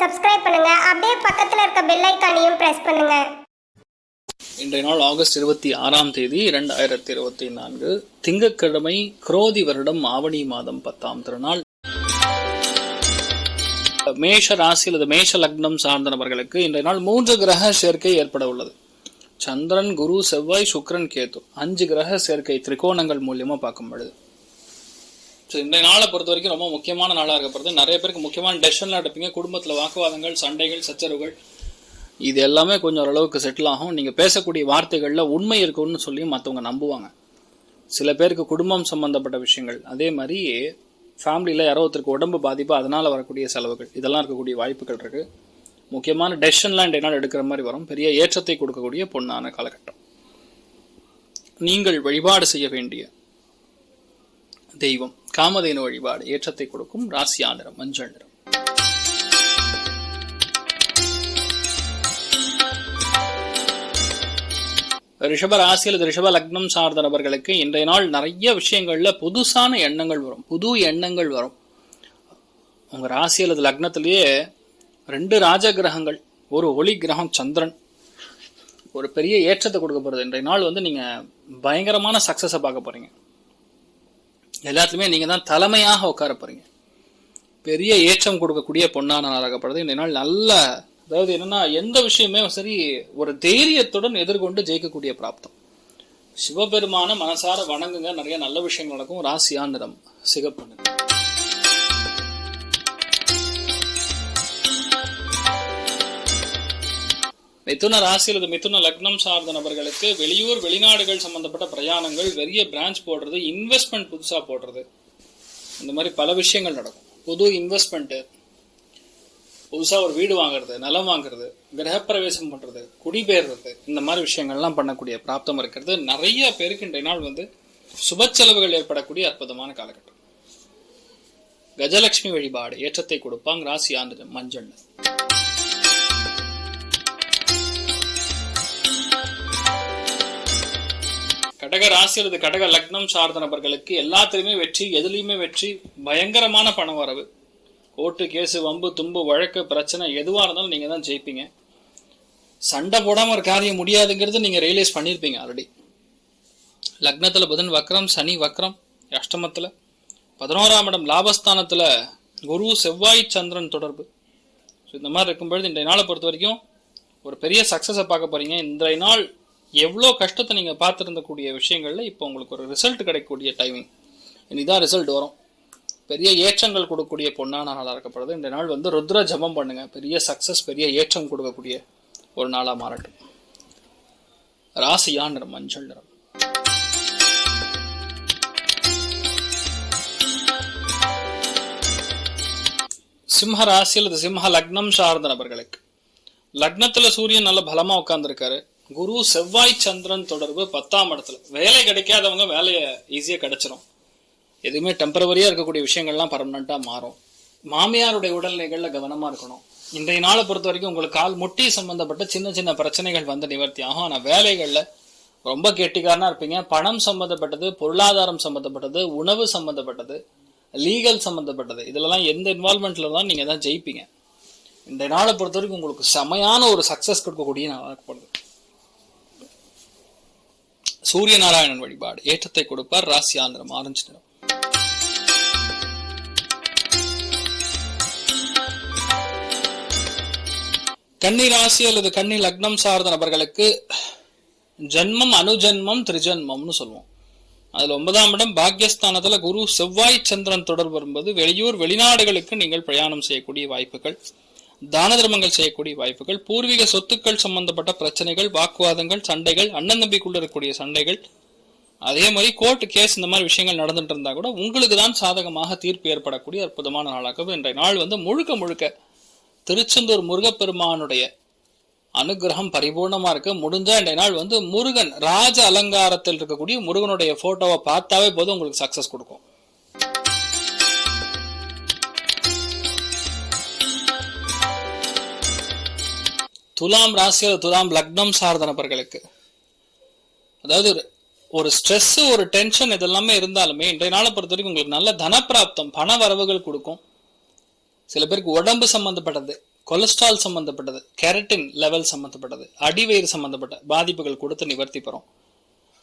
Subscribe பண்ணுங்க. அப்படியே பக்கத்துல இருக்க பெல் ஐகானையும் பிரஸ் பண்ணுங்க. இன்றைய நாள் ஆகஸ்ட் 26 2024 திங்கட்கிழமை, குரோதி வருடம் ஆவணி மாதம் 10ஆம் திருநாள். மேஷ ராசி அல்லது மேஷ லக்னம் சார்ந்த நபர்களுக்கு இன்றைய நாள் 3 கிரக சேர்க்கை ஏற்பட உள்ளது. சந்திரன், குரு, செவ்வாய், சுக்கிரன், கேது 5 கிரக சேர்க்கை திரிகோணங்கள் மூலியமா பார்க்கும் பொழுது இன்றைய நாளை பொறுத்த வரைக்கும் ரொம்ப முக்கியமான நாளாக இருக்கப்படுது. நிறைய பேருக்கு முக்கியமான டெசிஷன்லாம் எடுப்பீங்க. குடும்பத்தில் வாக்குவாதங்கள், சண்டைகள், சச்சரவுகள் இது எல்லாமே கொஞ்சம் ஓரளவுக்கு செட்டில் ஆகும். நீங்கள் பேசக்கூடிய வார்த்தைகளில் உண்மை இருக்குன்னு சொல்லி மற்றவங்க நம்புவாங்க. சில பேருக்கு குடும்பம் சம்பந்தப்பட்ட விஷயங்கள், அதே மாதிரி ஃபேமிலியில் யாரோ ஒருத்தருக்கு உடம்பு பாதிப்பு, அதனால் வரக்கூடிய செலவுகள், இதெல்லாம் இருக்கக்கூடிய வாய்ப்புகள் இருக்குது. முக்கியமான டெசிஷன்லாம் இன்றைய நாள் எடுக்கிற மாதிரி வரும். பெரிய ஏற்றத்தை கொடுக்கக்கூடிய பொன்னான காலகட்டம். நீங்கள் வழிபாடு செய்ய வேண்டிய தெய்வம் காமதேனு வழிபாடு. ஏற்றத்தை கொடுக்கும். ராசியா நிறம் மஞ்சள் நிறம். ரிஷப ராசி அல்லது ரிஷப லக்னம் சார்ந்த நபர்களுக்கு இன்றைய நாள் நிறைய விஷயங்கள்ல புதுசான எண்ணங்கள் வரும், புது எண்ணங்கள் வரும். உங்க ராசி அல்லது லக்னத்திலேயே 2 ராஜ கிரகங்கள், ஒரு ஒளி கிரகம் சந்திரன் ஒரு பெரிய ஏற்றத்தை கொடுக்க போறது. இன்றைய நாள் நீங்க பயங்கரமான சக்சஸை பார்க்க போறீங்க. எல்லாத்துலயுமே நீங்க தான் தலைமையாக உட்கார போறீங்க. பெரிய ஏற்றம் கொடுக்கக்கூடிய பொன்னான நாளாகப்படுது. இந்த நாள் நல்ல, அதாவது என்னன்னா, எந்த விஷயமே சரி ஒரு தைரியத்துடன் எதிர்கொண்டு ஜெயிக்கக்கூடிய பிராப்தம். சிவபெருமான மனசார வணங்குங்க, நிறைய நல்ல விஷயங்கள் நடக்கும். ராசியா நிறம் சிகப்பு நிறம். மிதுன ராசி அல்லது மிதுன லக்னம் சார்ந்த நபர்களுக்கு வெளியூர், வெளிநாடுகள் சம்பந்தப்பட்ட பிரயாணங்கள், பெரிய பிரான்ச் போடுறது, இன்வெஸ்ட்மெண்ட் புதுசா போடுறது, இந்த மாதிரி பல விஷயங்கள் நடக்கும். புது இன்வெஸ்ட்மெண்ட், புதுசா ஒரு வீடு வாங்குறது, நிலம் வாங்குறது, கிரகப்பிரவேசம் பண்றது, குடிபெயர்றது, இந்த மாதிரி விஷயங்கள்லாம் பண்ணக்கூடிய பிராப்தம் இருக்கிறது. நிறைய பேருக்கு இன்றைய நாள் சுப செலவுகள் ஏற்படக்கூடிய அற்புதமான காலகட்டம். கஜலட்சுமி வழிபாடு ஏற்றத்தை கொடுப்பாங்க. ராசி ஆண்டு மஞ்சள். கடக ராசி அல்லது கடக லக்னம் சார்ந்த நபர்களுக்கு எல்லாத்திலுமே வெற்றி, எதுலையுமே வெற்றி, பயங்கரமான பண வரவு. கோர்ட்டு, கேசு, வம்பு, தும்பு, வழக்கு, பிரச்சனை எதுவா இருந்தாலும் நீங்க தான் ஜெயிப்பீங்க. சண்டை போடாம ஒரு காரியம் முடியாதுங்கிறது நீங்க ரியலைஸ் பண்ணிருப்பீங்க ஆல்ரெடி. லக்னத்துல புதன் வக்ரம், சனி வக்ரம், அஷ்டமத்துல 11ஆம் இடம் லாபஸ்தானத்துல குரு, செவ்வாய், சந்திரன் தொடர்பு. இந்த மாதிரி இருக்கும்பொழுது இன்றைய நாளை பொறுத்த வரைக்கும் ஒரு பெரிய சக்சஸை பார்க்க போறீங்க. இன்றைய நாள் எவ்வளோ கஷ்டத்தை நீங்க பார்த்துருந்தக்கூடிய விஷயங்கள்ல இப்போ உங்களுக்கு ஒரு ரிசல்ட் கிடைக்கக்கூடிய டைமிங். இனிதான் ரிசல்ட் வரும். பெரிய ஏற்றங்கள் கொடுக்கக்கூடிய பொன்னான நாளாக இருக்கப்படுது. இந்த நாள் ருத்ர ஜபம் பண்ணுங்க. பெரிய சக்சஸ், பெரிய ஏற்றம் கொடுக்கக்கூடிய ஒரு நாளா மாறட்டும். ராசியா நிறம் மஞ்சள் நிறம். சிம்ம ராசி அல்லது சிம்ம லக்னம் சார்ந்த நபர்களுக்கு லக்னத்துல சூரியன் நல்ல பலமா உட்கார்ந்துருக்காரு. குரு, செவ்வாய், சந்திரன் தொடர்பு 10ஆம் இடத்துல. வேலை கிடைக்காதவங்க வேலையை ஈஸியா கிடைச்சிடும். எதுவுமே டெம்பரவரியா இருக்கக்கூடிய விஷயங்கள்லாம் பர்மனண்டா மாறும். மாமியாருடைய உடல்நிலைகள்ல கவனமா இருக்கணும். இன்றைய நாளை பொறுத்த வரைக்கும் உங்களுக்கு கால் முட்டி சம்பந்தப்பட்ட சின்ன சின்ன பிரச்சனைகள் நிவர்த்தி ஆகும். ஆனா வேலைகள்ல ரொம்ப கெட்டிக்காரனா இருப்பீங்க. பணம் சம்பந்தப்பட்டது, பொருளாதாரம் சம்பந்தப்பட்டது, உணவு சம்பந்தப்பட்டது, லீகல் சம்பந்தப்பட்டது, இதுலலாம் எந்த இன்வால்மெண்ட்ல தான் நீங்க தான் ஜெயிப்பீங்க. இன்றைய நாளை பொறுத்த வரைக்கும் உங்களுக்கு செமையான ஒரு சக்சஸ் கொடுக்கக்கூடிய நாளாகப்படுது. சூரிய நாராயணன் வழிபாடு ஏற்றத்தை கொடுப்பார். ராசியா நிறம் ஆரஞ்சு நிறம். கன்னி ராசி அல்லது கன்னி லக்னம் சார்ந்த நபர்களுக்கு ஜென்மம், அனுஜென்மம், திரிஜென்மம்னு சொல்லுவோம். அதுல 9ஆம் இடம் பாக்யஸ்தானத்துல குரு, செவ்வாய், சந்திரன் தொடர்பு வரும்போது வெளியூர், வெளிநாடுகளுக்கு நீங்கள் பிரயாணம் செய்யக்கூடிய வாய்ப்புகள், தான தர்மங்கள் செய்யக்கூடிய வாய்ப்புகள், பூர்வீக சொத்துக்கள் சம்பந்தப்பட்ட பிரச்சனைகள், வாக்குவாதங்கள், சண்டைகள், அண்ணன் தம்பிக்குள்ள இருக்கக்கூடிய சண்டைகள், அதே மாதிரி கோர்ட் கேஸ், இந்த மாதிரி விஷயங்கள் நடந்துட்டு இருந்தா கூட உங்களுக்கு தான் சாதகமாக தீர்ப்பு ஏற்படக்கூடிய அற்புதமான நாளாக இன்றைய நாள் முழுக்க முழுக்க திருச்செந்தூர் முருகப்பெருமானுடைய அனுகிரகம் பரிபூர்ணமா இருக்கு. முடிஞ்சா இன்றைய நாள் முருகன் ராஜ அலங்காரத்தில் இருக்கக்கூடிய முருகனுடைய போட்டோவை பார்த்தாவே போதும் உங்களுக்கு சக்சஸ் கொடுக்கும். துலாம் ராசி, துலாம் லக்னம் சார்ந்த நபர்களுக்கு அதாவது ஒரு ஸ்ட்ரெஸ், ஒரு டென்ஷன் இதெல்லாமே இருந்தாலுமே இன்றைய நாளை பொறுத்த வரைக்கும் உங்களுக்கு நல்ல தனப்பிராப்தம், பண வரவுகள் கொடுக்கும். சில பேருக்கு உடம்பு சம்பந்தப்பட்டது, கொலஸ்ட்ரால் சம்பந்தப்பட்டது, கெரட்டின் லெவல் சம்பந்தப்பட்டது, அடிவயிறு சம்பந்தப்பட்ட பாதிப்புகள் கொடுத்து நிவர்த்தி பெறும்.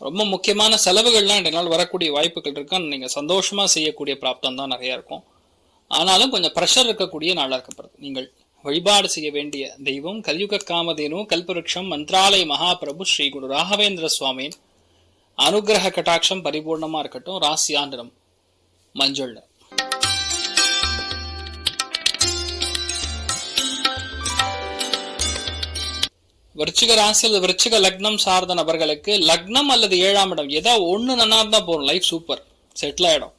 ரொம்ப முக்கியமான செலவுகள்லாம் இன்றைய நாள் வரக்கூடிய வாய்ப்புகள் இருக்கு. நீங்க சந்தோஷமா செய்யக்கூடிய பிராப்தம் தான் நிறைய இருக்கும். ஆனாலும் கொஞ்சம் ப்ரெஷர் இருக்கக்கூடிய நாளாக இருக்கப்படுது. நீங்கள் வழிபாடு செய்ய வேண்டிய தெய்வம் கலியுக காமதேனு கல்பவருஷம் மந்த்ராலய மகாபிரபு ஸ்ரீ குரு ராகவேந்திர சுவாமியின் அனுகிரக கட்டாட்சம் பரிபூர்ணமா இருக்கட்டும். ராசியா நிறம் மஞ்சள். விருச்சிக ராசி அல்லது விருச்சிக லக்னம் சார்ந்த நபர்களுக்கு லக்னம் அல்லது 7ஆம் இடம் ஏதாவது ஒண்ணு நன்னா இருந்தா போறோம், லைஃப் சூப்பர் செட்டில் ஆயிடும்.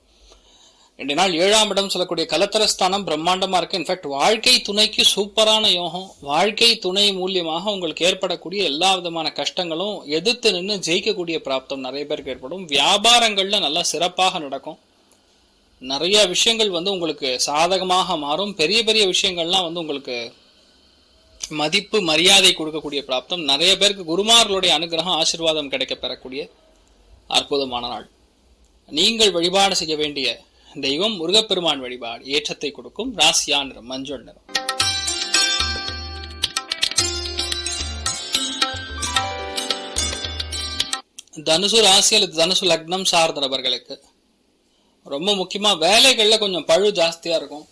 ரெண்டு நாள் 7ஆம் இடம் சொல்லக்கூடிய கலத்திரஸ்தானம் பிரம்மாண்டமா இருக்கு. இன்ஃபேக்ட் வாழ்க்கை துணைக்கு சூப்பரான யோகம். வாழ்க்கை துணை மூலியமாக உங்களுக்கு ஏற்படக்கூடிய எல்லா விதமான கஷ்டங்களும் எதிர்த்து நின்று ஜெயிக்கக்கூடிய பிராப்தம் நிறைய பேருக்கு ஏற்படும். வியாபாரங்கள்ல நல்லா சிறப்பாக நடக்கும். நிறைய விஷயங்கள் உங்களுக்கு சாதகமாக மாறும். பெரிய பெரிய விஷயங்கள்லாம் உங்களுக்கு மதிப்பு மரியாதை கொடுக்கக்கூடிய பிராப்தம். நிறைய பேருக்கு குருமார்களுடைய அனுகிரகம் ஆசீர்வாதம் கிடைக்க பெறக்கூடிய அற்புதமான நாள். நீங்கள் வழிபாடு செய்ய வேண்டிய தெய்வம் முருகப்பெருமான் வழிபாடு ஏற்றத்தை கொடுக்கும். ராசியா நிறம் மஞ்சள் நிறம். தனுசு ராசி அல்லது தனுசு லக்னம் சார்ந்த நபர்களுக்கு ரொம்ப முக்கியமா வேலைகள்ல கொஞ்சம் பழு ஜாஸ்தியா இருக்கும்.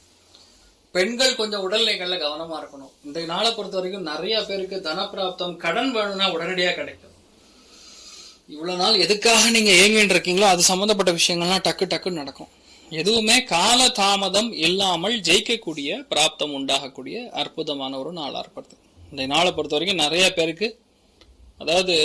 பெண்கள் கொஞ்சம் உடல்நிலைகள்ல கவனமா இருக்கணும். இன்றைய நாளை பொறுத்த வரைக்கும் நிறைய பேருக்கு தனப்பிராப்தம் கடன் வேணும்னா உடனடியா கிடைக்கும். இவ்வளவு நாள் எதுக்காக நீங்க ஏங்கிட்டு இருக்கீங்களோ அது சம்பந்தப்பட்ட விஷயங்கள்லாம் டக்கு டக்குன்னு நடக்கும். எதுவுமே கால தாமதம் இல்லாமல் ஜெயிக்கக்கூடிய பிராப்தம் உண்டாகக்கூடிய அற்புதமான ஒரு நாளா இருப்பது. இந்த நாளை பொறுத்த வரைக்கும் நிறைய பேருக்கு அதாவது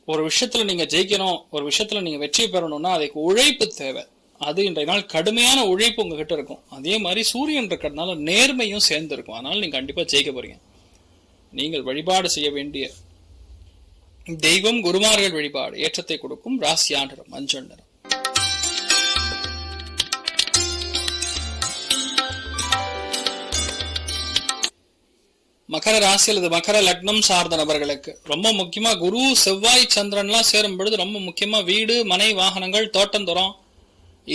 ஒரு விஷயத்துல நீங்க ஜெயிக்கணும், ஒரு விஷயத்துல நீங்க வெற்றி பெறணும்னா அதுக்கு உழைப்பு தேவை. அது இன்றைய நாள் கடுமையான உழைப்பு உங்ககிட்ட இருக்கும். அதே மாதிரி சூரியன் இருக்கிறதுனால நேர்மையும் சேர்ந்து இருக்கும். அதனால நீங்க கண்டிப்பா ஜெயிக்க போறீங்க. நீங்கள் வழிபாடு செய்ய வேண்டிய தெய்வம் குருமார்கள் வழிபாடு ஏற்றத்தை கொடுக்கும். ராசியா நிறம் மஞ்சள் நிறம். மகர ராசி அல்லது மகர லக்னம் சார்ந்த நபர்களுக்கு ரொம்ப முக்கியமா குரு செவ்வாய் சந்திரன்லாம் சேரும் பொழுது ரொம்ப முக்கியமா வீடு மனை வாகனங்கள் தோட்டந்தோறம்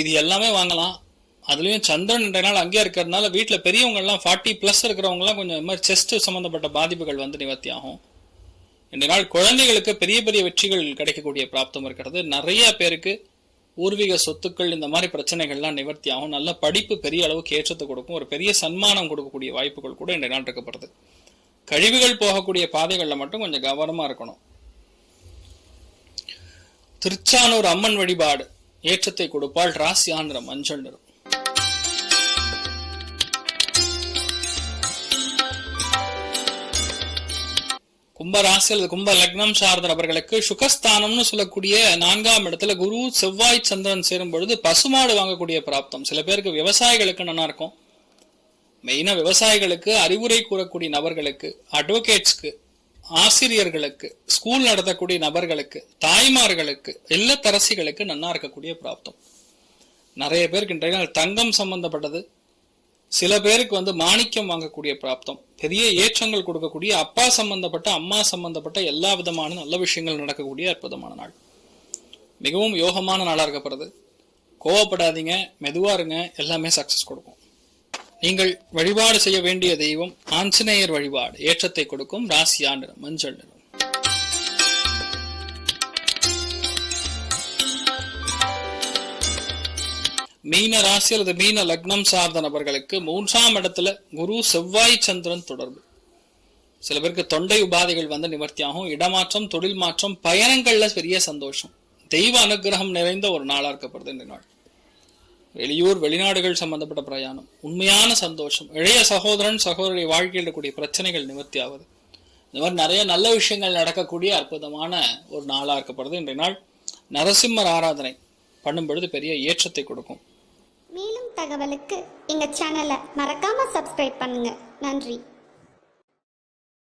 இது எல்லாமே வாங்கலாம். அதுலயும் சந்திரன் இன்றைய நாள் அங்கேயே இருக்கிறதுனால வீட்டுல பெரியவங்க எல்லாம் 40+ இருக்கிறவங்க எல்லாம் கொஞ்சம் இந்த மாதிரி செஸ்ட் சம்பந்தப்பட்ட பாதிப்புகள் நிவர்த்தி ஆகும். இன்றைய நாள் குழந்தைகளுக்கு பெரிய பெரிய வெற்றிகள் கிடைக்கக்கூடிய பிராப்தம் இருக்கிறது. நிறைய பேருக்கு பூர்வீக சொத்துக்கள் இந்த மாதிரி பிரச்சனைகள்லாம் நிவர்த்தி ஆகும். நல்ல படிப்பு பெரிய அளவுக்கு ஏற்றத்தை கொடுக்கும். ஒரு பெரிய சன்மானம் கொடுக்கக்கூடிய வாய்ப்புகள் கூட இன்றைய நாள் இருக்கப்படுது. கழிவுகள் போகக்கூடிய பாதைகள்ல மட்டும் கொஞ்சம் கவனமா இருக்கணும். திருச்சானூர் அம்மன் வழிபாடு ஏற்றத்தை கொடுப்பாள். ராசியா நிறம் மஞ்சள் நிறம். கும்ப ராசி அல்லது கும்ப லக்னம் சார்ந்த நபர்களுக்கு சுகஸ்தானம்னு சொல்லக்கூடிய 4ஆம் இடத்துல குரு செவ்வாய் சந்திரன் சேரும் பொழுது பசுமாடு வாங்கக்கூடிய பிராப்தம். சில பேருக்கு விவசாயிகளுக்கு நல்லா இருக்கும். மெயினா விவசாயிகளுக்கு, அறிவுரை கூறக்கூடிய நபர்களுக்கு, அட்வொகேட்ஸ்க்கு, ஆசிரியர்களுக்கு, ஸ்கூல் நடத்தக்கூடிய நபர்களுக்கு, தாய்மார்களுக்கு, இல்லத்தரசிகளுக்கு நன்னா இருக்கக்கூடிய பிராப்தம். நிறைய பேருக்கு இன்றைய நாள் தங்கம் சம்பந்தப்பட்டது, சில பேருக்கு மாணிக்கம் வாங்கக்கூடிய பிராப்தம், பெரிய ஏற்றங்கள் கொடுக்கக்கூடிய அப்பா சம்பந்தப்பட்ட அம்மா சம்பந்தப்பட்ட எல்லா விதமான நல்ல விஷயங்கள் நடக்கக்கூடிய அற்புதமான நாள். மிகவும் யோகமான நாளா இருக்கப்படுறது. கோவப்படாதீங்க, மெதுவா இருங்க, எல்லாமே சக்சஸ் கொடுக்கும். நீங்கள் வழிபாடு செய்ய வேண்டிய தெய்வம் ஆஞ்சநேயர் வழிபாடு ஏற்றத்தை கொடுக்கும். ராசியா நிறம் மஞ்சள் நிறம். மீன ராசி அல்லது மீன லக்னம் சார்ந்த நபர்களுக்கு 3ஆம் இடத்துல குரு செவ்வாய் சந்திரன் தொடர்பு. சில பேருக்கு தொண்டை உபாதைகள் நிவர்த்தி ஆகும். இடமாற்றம், தொழில் மாற்றம், பயணங்கள்ல பெரிய சந்தோஷம், தெய்வ அனுகிரகம் நிறைந்த ஒரு நாளா இருக்கப்படுது இந்த நாள். வெளியூர் வெளிநாடுகள் சம்பந்தப்பட்ட பிரயாணம், உண்மையான சந்தோஷம், இளைய சகோதரன் சகோதரி வாழ்க்கையில் இருக்கக்கூடிய பிரச்சனைகள் நிவர்த்தி ஆகுது. இந்த மாதிரி நிறைய நல்ல விஷயங்கள் நடக்கக்கூடிய அற்புதமான ஒரு நாளா இருக்கப்படுது இன்றைய நாள். நரசிம்மர் ஆராதனை பண்ணும் பொழுது பெரிய ஏற்றத்தை கொடுக்கும். மேலும் தகவலுக்கு எங்க சேனலை மறக்காம சப்ஸ்கிரைப் பண்ணுங்க. நன்றி.